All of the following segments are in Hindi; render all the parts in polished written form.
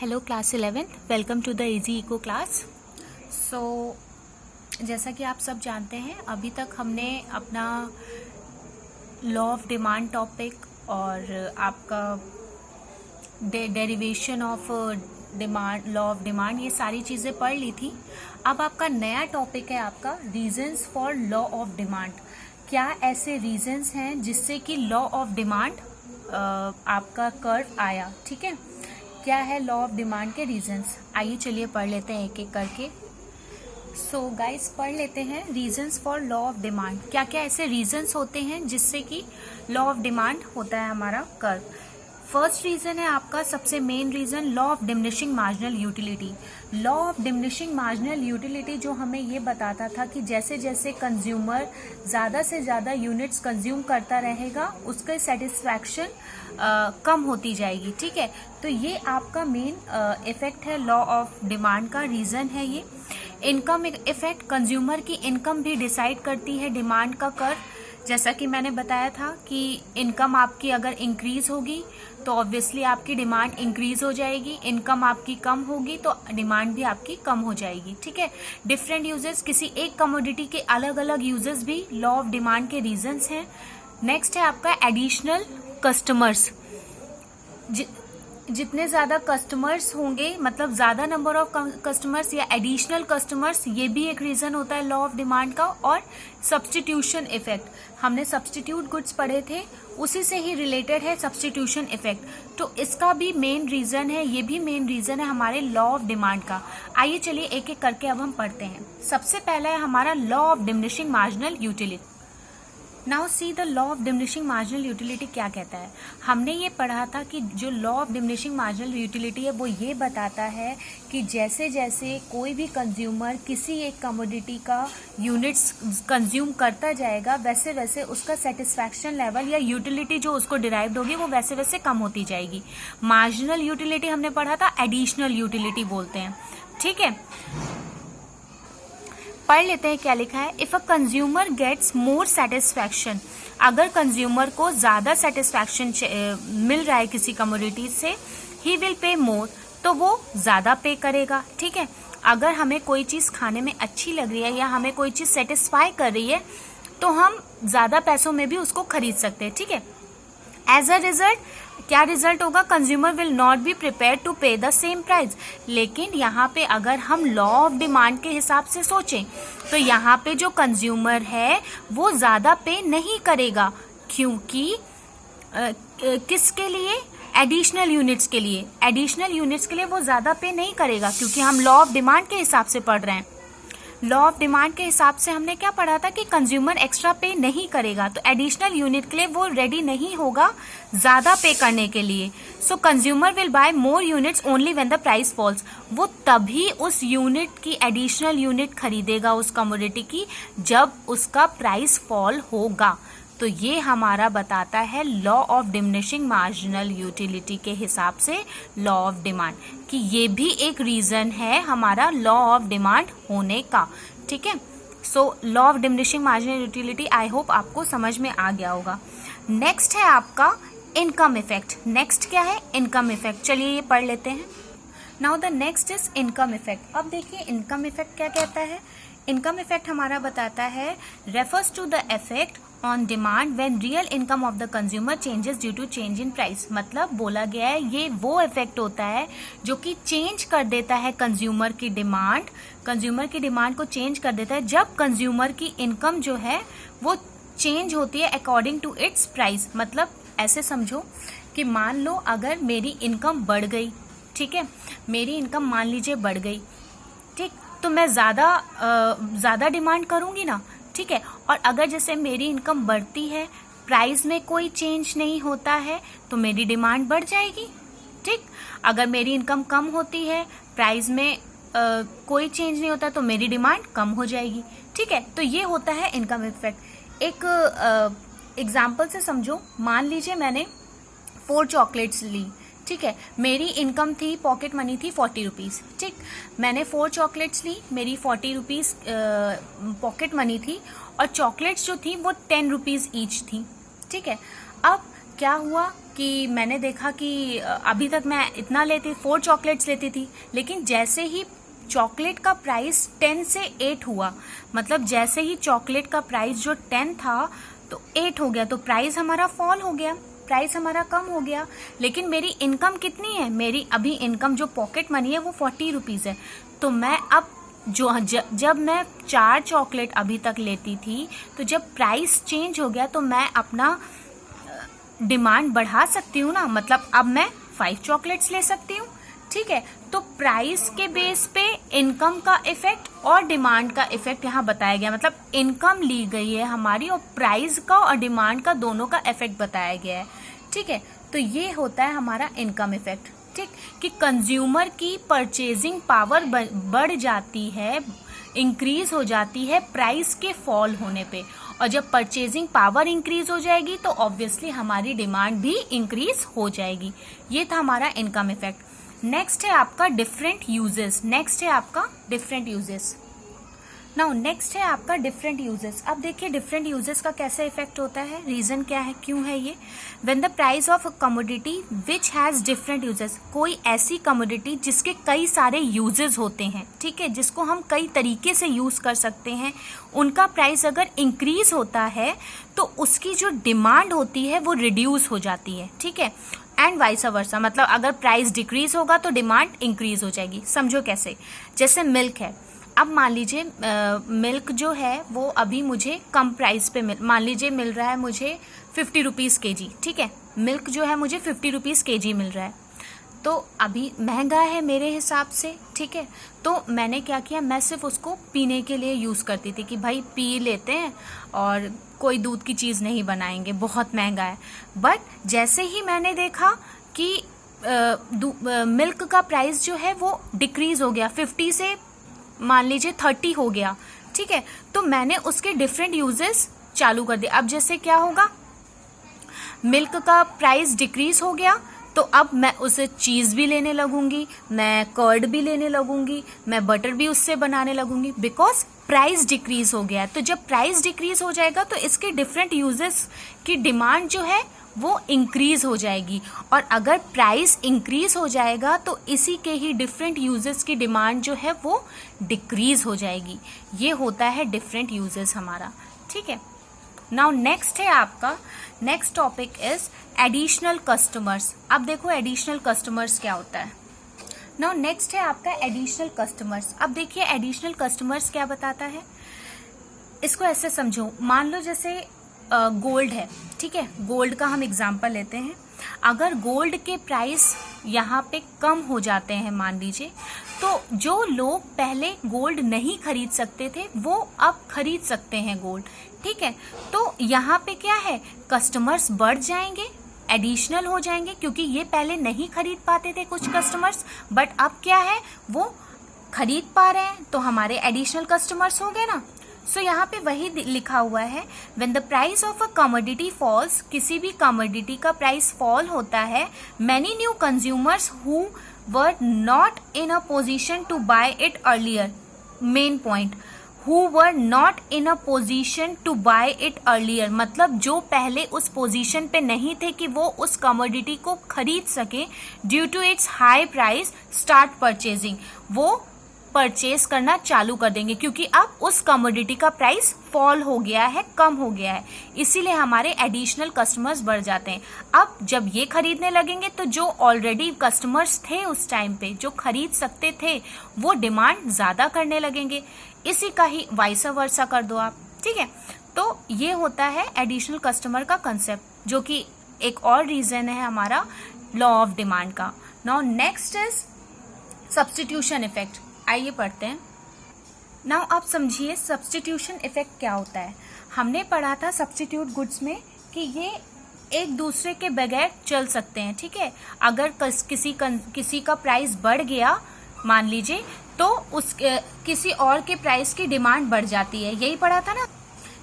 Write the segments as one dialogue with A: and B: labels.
A: Hello class 11th, welcome to the easy eco class. जैसा कि आप सब जानते हैं, अभी तक हमने अपना लॉ ऑफ डिमांड टॉपिक और आपका derivation of demand, law of demand, ये सारी चीज़ें पढ़ ली थी। अब आपका नया टॉपिक है आपका reasons for law of demand. क्या ऐसे रीजंस हैं जिससे कि लॉ ऑफ डिमांड आपका कर्व आया, ठीक है। क्या है लॉ ऑफ डिमांड के रीजंस, आइए चलिए पढ़ लेते हैं एक एक करके। गाइस पढ़ लेते हैं reasons for law of demand. क्या क्या ऐसे रीजंस होते हैं जिससे कि लॉ ऑफ डिमांड होता है हमारा कर्व। फर्स्ट रीजन है आपका सबसे main reason, law of diminishing marginal utility. Law of diminishing marginal utility जो हमें ये बताता था कि जैसे जैसे कंज्यूमर ज़्यादा से ज़्यादा यूनिट्स कंज्यूम करता रहेगा, उसके सेटिस्फैक्शन कम होती जाएगी, ठीक है। तो ये आपका मेन इफेक्ट है लॉ ऑफ डिमांड का, रीज़न है ये। इनकम इफेक्ट, कंज्यूमर की इनकम भी डिसाइड करती है डिमांड का कर्व। जैसा कि मैंने बताया था कि इनकम आपकी अगर इंक्रीज होगी तो ऑब्वियसली आपकी डिमांड इंक्रीज हो जाएगी, इनकम आपकी कम होगी तो डिमांड भी आपकी कम हो जाएगी, ठीक है। डिफरेंट यूजेस, किसी एक कमोडिटी के अलग अलग यूजेस भी लॉ ऑफ डिमांड के रीजंस हैं। नेक्स्ट है आपका एडिशनल कस्टमर्स। जितने ज़्यादा कस्टमर्स होंगे, मतलब ज़्यादा नंबर ऑफ कस्टमर्स या एडिशनल कस्टमर्स, ये भी एक रीज़न होता है लॉ ऑफ डिमांड का। और सब्स्टिट्यूशन इफेक्ट, हमने सब्स्टिट्यूट गुड्स पढ़े थे, उसी से ही रिलेटेड है सब्स्टिट्यूशन इफेक्ट। तो इसका भी मेन रीज़न है, ये भी मेन रीज़न है हमारे लॉ ऑफ डिमांड का। आइए चलिए एक एक करके अब हम पढ़ते हैं। सबसे पहला है हमारा law of diminishing marginal utility. Now see the law of diminishing marginal utility क्या कहता है। हमने ये पढ़ा था कि जो law of diminishing marginal utility है वो ये बताता है कि जैसे जैसे कोई भी कंज्यूमर किसी एक कमोडिटी का यूनिट्स कंज्यूम करता जाएगा, वैसे वैसे उसका सेटिस्फैक्शन लेवल या यूटिलिटी जो उसको डिराइव्ड होगी वो वैसे वैसे कम होती जाएगी। मार्जिनल यूटिलिटी हमने पढ़ा था एडिशनल यूटिलिटी बोलते हैं, ठीक है। पढ़ लेते हैं क्या लिखा है। If a consumer gets more satisfaction, अगर कंज्यूमर को ज्यादा सेटिस्फैक्शन मिल रहा है किसी कमोडिटी से, ही विल पे मोर, तो वो ज्यादा पे करेगा, ठीक है। अगर हमें कोई चीज खाने में अच्छी लग रही है या हमें कोई चीज सेटिस्फाई कर रही है तो हम ज्यादा पैसों में भी उसको खरीद सकते हैं, ठीक है। एज अ रिजल्ट क्या रिजल्ट होगा, consumer will not be prepare to pay the same price. लेकिन यहाँ पे अगर हम लॉ ऑफ डिमांड के हिसाब से सोचें तो यहाँ पे जो कंज्यूमर है वो ज्यादा पे नहीं करेगा, क्योंकि किसके लिए, एडिशनल यूनिट्स के लिए। एडिशनल यूनिट्स के लिए वो ज्यादा पे नहीं करेगा, क्योंकि हम लॉ ऑफ डिमांड के हिसाब से पढ़ रहे हैं। लॉ ऑफ डिमांड के हिसाब से हमने क्या पढ़ा था कि कंज्यूमर एक्स्ट्रा पे नहीं करेगा, तो एडिशनल यूनिट के लिए वो रेडी नहीं होगा ज्यादा पे करने के लिए। सो consumer will buy more units only when the price falls, वो तभी उस यूनिट की एडिशनल यूनिट खरीदेगा उस कमोडिटी की जब उसका प्राइस फॉल होगा। तो ये हमारा बताता है law of diminishing marginal utility के हिसाब से लॉ ऑफ डिमांड, कि ये भी एक रीजन है हमारा लॉ ऑफ डिमांड होने का, ठीक है। So law of diminishing marginal utility I hope आपको समझ में आ गया होगा। नेक्स्ट है आपका इनकम इफेक्ट। नेक्स्ट क्या है, इनकम इफेक्ट। चलिए ये पढ़ लेते हैं। Now the next is income effect. अब देखिए इनकम इफेक्ट क्या कहता है। इनकम इफेक्ट हमारा बताता है refers to the effect on demand when real income of the consumer changes due to change in price. मतलब बोला गया है ये वो इफेक्ट होता है जो कि चेंज कर देता है कंज्यूमर की डिमांड, कंज्यूमर की डिमांड को चेंज कर देता है जब कंज्यूमर की इनकम जो है वो चेंज होती है अकॉर्डिंग टू इट्स प्राइस। मतलब ऐसे समझो कि मान लो अगर मेरी इनकम बढ़ गई, ठीक है, मेरी इनकम मान लीजिए बढ़ गई, ठीक, तो मैं ज़्यादा डिमांड करूँगी ना, ठीक है। और अगर जैसे मेरी इनकम बढ़ती है, प्राइस में कोई चेंज नहीं होता है, तो मेरी डिमांड बढ़ जाएगी, ठीक। अगर मेरी इनकम कम होती है, प्राइस में कोई चेंज नहीं होता, तो मेरी डिमांड कम हो जाएगी, ठीक है। तो ये होता है इनकम इफेक्ट। एक एग्जाम्पल से समझो, मान लीजिए मैंने 4 चॉकलेट्स ली, ठीक है, मेरी इनकम थी, पॉकेट मनी थी 40 रुपीज़, ठीक। मैंने 4 चॉकलेट्स ली, मेरी 40 रुपीज़ पॉकेट मनी थी, और चॉकलेट्स जो थी वो 10 रुपीज़ ईच थी, ठीक है। अब क्या हुआ, कि मैंने देखा कि अभी तक मैं इतना लेती 4 चॉकलेट्स लेती थी, लेकिन जैसे ही चॉकलेट का प्राइस 10 से 8 हुआ, मतलब जैसे ही चॉकलेट का प्राइस जो 10 था तो 8 हो गया, तो प्राइस हमारा फॉल हो गया, प्राइस हमारा कम हो गया। लेकिन मेरी इनकम कितनी है, मेरी अभी इनकम जो पॉकेट मनी है वो 40 रुपीज़ है। तो मैं अब जब मैं 4 चॉकलेट अभी तक लेती थी, तो जब प्राइस चेंज हो गया तो मैं अपना डिमांड बढ़ा सकती हूँ ना, मतलब अब मैं 5 चॉकलेट्स ले सकती हूँ। ठीक है, तो प्राइस के बेस पे इनकम का इफेक्ट और डिमांड का इफेक्ट यहाँ बताया गया, मतलब इनकम ली गई है हमारी और प्राइस का और डिमांड का दोनों का इफेक्ट बताया गया है। ठीक है, तो ये होता है हमारा इनकम इफेक्ट। ठीक, कि कंज्यूमर की परचेजिंग पावर बढ़ जाती है, इंक्रीज हो जाती है प्राइस के फॉल होने पे, और जब परचेजिंग पावर इंक्रीज हो जाएगी तो ऑब्वियसली हमारी डिमांड भी इंक्रीज हो जाएगी। ये था हमारा इनकम इफेक्ट। नेक्स्ट है आपका डिफरेंट यूजेस। नाउ नेक्स्ट है आपका डिफरेंट यूजेस। अब देखिए डिफरेंट यूजेस का कैसे इफेक्ट होता है, रीजन क्या है, क्यों है ये। When the price of a commodity which has different uses, कोई ऐसी कमोडिटी जिसके कई सारे यूजेस होते हैं, ठीक है, जिसको हम कई तरीके से यूज कर सकते हैं, उनका प्राइस अगर इंक्रीज होता है तो उसकी जो डिमांड होती है वो रिड्यूस हो जाती है। ठीक है, एंड वाइस वर्सा, मतलब अगर प्राइस डिक्रीज होगा तो डिमांड इंक्रीज हो जाएगी। समझो कैसे, जैसे मिल्क है। अब मान लीजिए मिल्क जो है वो अभी मुझे कम प्राइस पे मान लीजिए मिल रहा है मुझे 50 रुपीज़ kg। ठीक है, मिल्क जो है मुझे 50 रुपीज़ kg मिल रहा है, तो अभी महंगा है मेरे हिसाब से। ठीक है, तो मैंने क्या किया, मैं सिर्फ उसको पीने के लिए यूज़ करती थी कि भाई पी लेते हैं और कोई दूध की चीज़ नहीं बनाएंगे, बहुत महंगा है। बट जैसे ही मैंने देखा कि मिल्क का प्राइस जो है वो डिक्रीज हो गया, 50 से मान लीजिए 30 हो गया। ठीक है, तो मैंने उसके डिफरेंट यूजेस चालू कर दिए। अब जैसे क्या होगा, मिल्क का प्राइस डिक्रीज हो गया तो अब मैं उसे चीज़ भी लेने लगूंगी, मैं कर्ड भी लेने लगूंगी, मैं बटर भी उससे बनाने लगूंगी, बिकॉज प्राइस डिक्रीज हो गया है। तो जब प्राइस डिक्रीज हो जाएगा तो इसके डिफरेंट यूजेस की डिमांड जो है वो इंक्रीज हो जाएगी, और अगर प्राइस इंक्रीज हो जाएगा तो इसी के ही डिफरेंट यूजेस की डिमांड जो है वो डिक्रीज हो जाएगी। ये होता है डिफरेंट यूजेस हमारा। ठीक है, नाउ नेक्स्ट है आपका, next topic is additional customers. अब देखो एडिशनल कस्टमर्स क्या होता है। नाउ नेक्स्ट है आपका एडिशनल कस्टमर्स। अब देखिए एडिशनल कस्टमर्स क्या बताता है, इसको ऐसे समझो, मान लो जैसे गोल्ड है। ठीक है, गोल्ड का हम एग्जांपल लेते हैं। अगर गोल्ड के प्राइस यहाँ पे कम हो जाते हैं मान लीजिए, तो जो लोग पहले गोल्ड नहीं खरीद सकते थे वो अब खरीद सकते हैं गोल्ड। ठीक है, तो यहाँ पे क्या है, कस्टमर्स बढ़ जाएंगे, एडिशनल हो जाएंगे, क्योंकि ये पहले नहीं खरीद पाते थे कुछ कस्टमर्स, बट अब क्या है वो खरीद पा रहे हैं, तो हमारे एडिशनल कस्टमर्स हो गए ना। सो यहाँ पे वही लिखा हुआ है, when the price of a commodity falls, किसी भी कमोडिटी का प्राइस फॉल होता है, many new consumers who were not in a position to buy it earlier, main point, who were not in a position to buy it earlier, मतलब जो पहले उस पोजीशन पे नहीं थे कि वो उस कमोडिटी को खरीद सके, due to its high price start purchasing, वो परचेज करना चालू कर देंगे, क्योंकि अब उस कमोडिटी का प्राइस फॉल हो गया है, कम हो गया है, इसीलिए हमारे एडिशनल कस्टमर्स बढ़ जाते हैं। अब जब ये खरीदने लगेंगे तो जो ऑलरेडी कस्टमर्स थे उस टाइम पे जो खरीद सकते थे वो डिमांड ज्यादा करने लगेंगे। इसी का ही वाइस वर्सा कर दो आप। ठीक है, तो ये होता है एडिशनल कस्टमर का कंसेप्ट, जो कि एक और रीजन है हमारा लॉ ऑफ डिमांड का। Now next is substitution effect. आइए पढ़ते हैं। नाउ आप समझिए सब्स्टिट्यूशन इफेक्ट क्या होता है। हमने पढ़ा था सब्स्टिट्यूट गुड्स में कि ये एक दूसरे के बगैर चल सकते हैं। ठीक है, अगर किसी का प्राइस बढ़ गया मान लीजिए, तो उस किसी और के प्राइस की डिमांड बढ़ जाती है। यही पढ़ा था ना,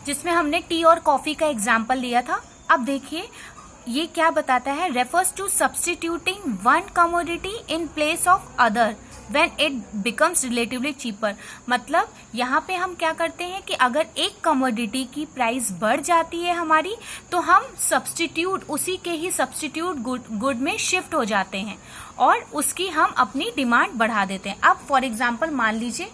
A: जिसमें हमने टी और कॉफी का एग्जाम्पल लिया था। अब देखिए ये क्या बताता है, refers to substituting one commodity in place of other. When it becomes relatively cheaper. मतलब यहाँ पे हम क्या करते हैं कि अगर एक कमोडिटी की प्राइस बढ़ जाती है हमारी, तो हम सब्सटीट्यूट, उसी के ही सब्सटीट्यूट गुड में शिफ्ट हो जाते हैं और उसकी हम अपनी डिमांड बढ़ा देते हैं। अब फॉर एग्जाम्पल मान लीजिए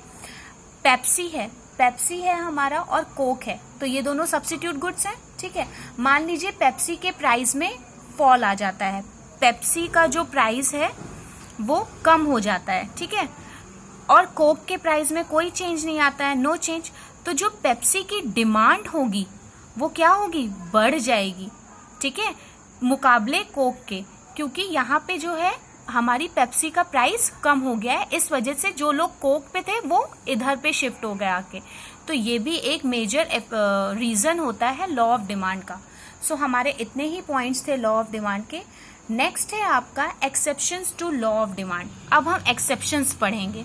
A: पेप्सी है हमारा और कोक है, तो ये दोनों सब्सटीट्यूट गुड्स हैं, ठीक है। मान लीजिए पेप्सी के प्राइस में फॉल आ जाता है, पेप्सी का जो प्राइस है वो कम हो जाता है, ठीक है, और कोक के प्राइस में कोई चेंज नहीं आता है, नो चेंज। तो जो पेप्सी की डिमांड होगी वो क्या होगी, बढ़ जाएगी, ठीक है, मुकाबले कोक के, क्योंकि यहाँ पे जो है हमारी पेप्सी का प्राइस कम हो गया है, इस वजह से जो लोग कोक पे थे वो इधर पे शिफ्ट हो गए आके। तो ये भी एक मेजर रीजन होता है लॉ ऑफ डिमांड का। सो हमारे इतने ही पॉइंट्स थे लॉ ऑफ डिमांड के। नेक्स्ट है आपका exceptions to law of demand. अब हम एक्सेप्शंस पढ़ेंगे।